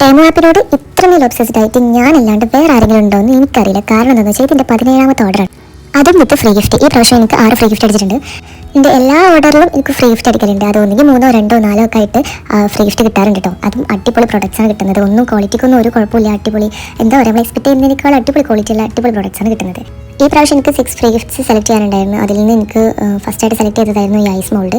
Temu ആപ്പിനോട് ഇത്രമേൽ obsessed ആയിട്ട് ഞാനല്ലാണ്ട് വേറെ ആരെങ്കിലും ഉണ്ടോ എന്ന് എനിക്കറിയില്ല. കാരണം എന്താണെന്ന് വെച്ചാൽ ഇതിൻ്റെ 17ാമത്തെ ഓർഡറാണ്. അതും വിത്ത് ഫ്രീ ഗിഫ്റ്റ്. ഈ പ്രാവശ്യം എനിക്ക് 6 ഫ്രീ ഗിഫ്റ്റ് അടിച്ചിട്ടുണ്ട്. എൻ്റെ എല്ലാ ഓർഡറിലും എനിക്ക് ഫ്രീ ഗിഫ്റ്റ് അടിക്കലുണ്ട്. അത് ഒന്നുകിൽ 3, 2, 4 ഒക്കെ ആയിട്ട് ഫ്രീ ഗിഫ്റ്റ് കിട്ടാറുണ്ട് കേട്ടോ. അതും അടിപൊളി പ്രൊഡക്ട്സാണ് കിട്ടുന്നത്. ഒന്നും ക്വാളിറ്റിക്കൊന്നും ഒരു കുഴപ്പമില്ല. അടിപൊളി എന്താ പറയുക, നമ്മൾ എക്സ്പെക്ട് ചെയ്യുന്നതിനേക്കാൾ അടിപൊളി ക്വാളിറ്റിയുള്ള അടിപൊളി പ്രൊഡക്ട്സാണ് കിട്ടുന്നത്. ഈ പ്രാവശ്യം എനിക്ക് 6 ഫ്രീ ഗിഫ്റ്റ്സ് സെലക്ട് ചെയ്യാനുണ്ടായിരുന്നു. അതിൽ നിന്ന് എനിക്ക് ഫസ്റ്റായിട്ട് സെലക്ട് ചെയ്തതായിരുന്നു ഈ ഐസ് മോൾഡ്.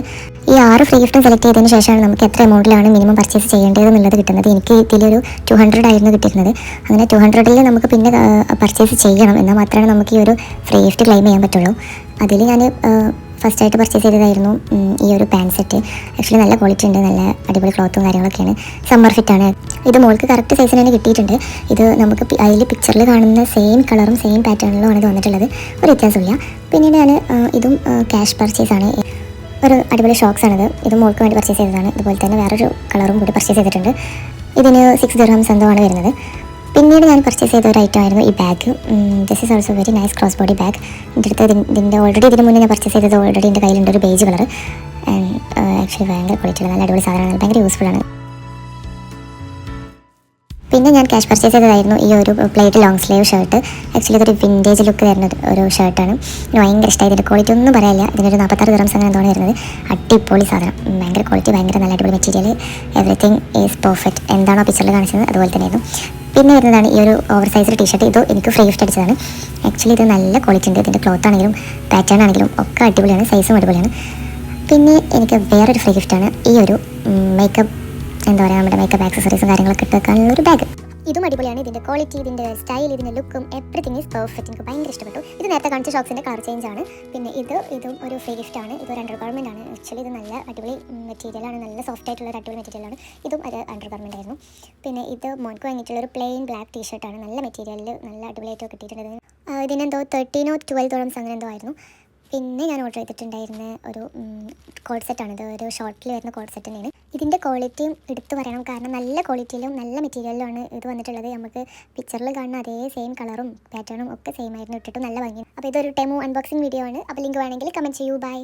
ഈ 6 ഫ്രീ ഗിഫ്റ്റും സെലക്ട് ചെയ്തതിന് ശേഷമാണ് നമുക്ക് എത്ര എമൗണ്ടിലാണ് മിനിമം പർച്ചേസ് ചെയ്യേണ്ടതെന്നുള്ളത് കിട്ടുന്നത്. എനിക്ക് ഇതിലൊരു 200 ആയിരുന്നു കിട്ടിയിരുന്നത്. അങ്ങനെ 200ൽ നമുക്ക് പിന്നെ പർച്ചേസ് ചെയ്യണം. എന്നാൽ മാത്രമാണ് നമുക്ക് ഈ ഒരു ഫ്രീ ഗിഫ്റ്റ് ക്ലെയിം ചെയ്യാൻ പറ്റുള്ളൂ. അതിൽ ഞാൻ ഫസ്റ്റായിട്ട് പർച്ചേസ് ചെയ്തതായിരുന്നു ഈ ഒരു പാൻറ് സെറ്റ്. ആക്ച്വലി നല്ല ക്വാളിറ്റി ഉണ്ട്, നല്ല അടിപൊളി ക്ലോത്തും കാര്യങ്ങളൊക്കെയാണ്. സമ്മർ ഫിറ്റാണ്. ഇത് മോൾക്ക് കറക്റ്റ് സൈസിന് തന്നെ കിട്ടിയിട്ടുണ്ട്. ഇത് നമുക്ക് അതിൽ പിക്ചറിൽ കാണുന്ന സെയിം കളറും സെയിം പാറ്റേണിലുമാണ് ഇത് വന്നിട്ടുള്ളത്. ഒരു വ്യത്യാസമില്ല. പിന്നീട് ഞാൻ ഇതും ക്യാഷ് പർച്ചേസാണ്. ഒരു അടിപൊളി ഷോക്സാണിത്. ഇത് മോൾക്ക് വേണ്ടി പർച്ചേസ് ചെയ്തതാണ്. ഇതുപോലെ തന്നെ വേറൊരു കളറും കൂടി പർച്ചേസ് ചെയ്തിട്ടുണ്ട്. ഇതിന് 6 ദിർഹംസ് എന്തോ ആണ് വരുന്നത്. പിന്നീട് ഞാൻ പർച്ചേസ് ചെയ്ത ഒരു ഐറ്റം ആയിരുന്നു ഈ bag. This is also very nice cross body bag. എൻ്റെ അടുത്ത് ഇതിന് മുന്നേ ഞാൻ പർച്ചേസ് ചെയ്തത് ഓൾറെഡി എൻ്റെ കയ്യിലുണ്ട്, ഒരു ബേജ് കളർ. ആൻഡ് ആക്ച്വലി ഭയങ്കര ക്വാളിറ്റിയുള്ള നല്ല അടിപൊളി സാധനമാണ്, ഭയങ്കര യൂസ്ഫുള്ളാണ്. പിന്നെ ഞാൻ ക്യാഷ് പർച്ചേസ് ചെയ്തതായിരുന്നു ഈ ഒരു plate long sleeve shirt. Actually ഇതൊരു വിൻറ്റേജ് ലുക്ക് തരുന്ന ഒരു ഷർട്ടാണ്. എനിക്ക് ഭയങ്കര ഇഷ്ടമായി. ഇതിൻ്റെ ക്വാളിറ്റി ഒന്നും പറയാനില്ല. ഇതിനൊരു 46 ദിർഹംസ് അങ്ങനെ എന്താണ് വരുന്നത്. അടിപൊളി സാധനം, ഭയങ്കര ക്വാളിറ്റി, ഭയങ്കര നല്ല അടിപൊളി മെറ്റീരിയൽ, എവറിത്തിങ് ഈസ് പെർഫെക്റ്റ്. എന്താണോ പിക്ചറിൽ കാണിച്ചത് അതുപോലെ തന്നെയായിരുന്നു. പിന്നെ വരുന്നതാണ് ഈ ഒരു ഓവർ സൈസ് ടീഷർട്ട്. ഇത് എനിക്ക് ഫ്രീ ഗിഫ്റ്റ് അടിച്ചതാണ്. ആക്ച്വലി ഇത് നല്ല ക്വാളിറ്റി ഉണ്ട്. ഇതിൻ്റെ ക്ലോത്ത് ആണെങ്കിലും പാറ്റേൺ ആണെങ്കിലും ഒക്കെ അടിപൊളിയാണ്, സൈസും അടിപൊളിയാണ്. പിന്നെ എനിക്ക് വേറൊരു ഫ്രീ ഗിഫ്റ്റാണ് ഈ ഒരു മേക്കപ്പ്, എന്താ പറയുക, നമ്മുടെ മേക്കപ്പ് ആക്സസറീസും കാര്യങ്ങളൊക്കെ ഇട്ട് വെക്കാനുള്ള ഒരു ബാഗ്. ഇതും അടിപൊളിയാണ്. ഇതിൻ്റെ ക്വാളിറ്റി, ഇതിൻ്റെ സ്റ്റൈൽ, ഇതിൻ്റെ ലുക്കും, എവറിത്തിങ് ഈസ് പെർഫെക്റ്റ്. എനിക്ക് ഭയങ്കര ഇഷ്ടപ്പെട്ടു. ഇത് നേരത്തെ കാണിച്ച ഷോക്സിൻ്റെ കളർ ചേഞ്ച് ആണ്. പിന്നെ ഇതും ഒരു ഫ്രീ ഗിഫ്റ്റാണ്. ഇത് ഒരു അണ്ടർ ഗാർമെൻ്റ് ആണ്. ആക്ച്വലി ഇത് നല്ല അടിപൊളി മെറ്റീരിയലാണ്, നല്ല സോഫ്റ്റ് ആയിട്ടുള്ള ഒരു അടിപൊളി മെറ്റീരിയലാണ്. ഇതും ഒരു അണ്ടർ ഗാർമെൻ്റ് ആയിരുന്നു. പിന്നെ ഇത് മോൻക്ക് വാങ്ങിയിട്ടുള്ള ഒരു പ്ലെയിൻ ബ്ലാക്ക് ടീഷർട്ടാണ്. നല്ല മെറ്റീരിയലിൽ നല്ല അടിപൊളിയായിട്ട് കിട്ടിയിട്ടുണ്ട്. ഇതിനെന്തോ 13 or 12 ദിർഹംസ് അങ്ങനെ എന്തോ ആയിരുന്നു. പിന്നെ ഞാൻ ഓർഡർ ചെയ്തിട്ടുണ്ടായിരുന്ന ഒരു കോഡ് സെറ്റാണ്. ഇത് ഒരു ഷോർട്ടിൽ വരുന്ന കോഡ് സെറ്റ് തന്നെയാണ്. ഇതിൻ്റെ ക്വാളിറ്റിയും എടുത്തു പറയണം. കാരണം നല്ല ക്വാളിറ്റിയിലും നല്ല മെറ്റീരിയലിലുമാണ് ഇത് വന്നിട്ടുള്ളത്. നമുക്ക് പിക്ചറിൽ കാണുന്ന അതേ സെയിം കളറും പാറ്റേണും ഒക്കെ സെയിം ആയിരുന്നു. ഇട്ടിട്ട് നല്ല ഭംഗി. അപ്പോൾ ഇതൊരു ടെമു അൺബോക്സിങ് വീഡിയോ ആണ്. അപ്പോൾ ലിങ്ക് വേണമെങ്കിൽ കമൻറ്റ് ചെയ്യൂ. ബൈ.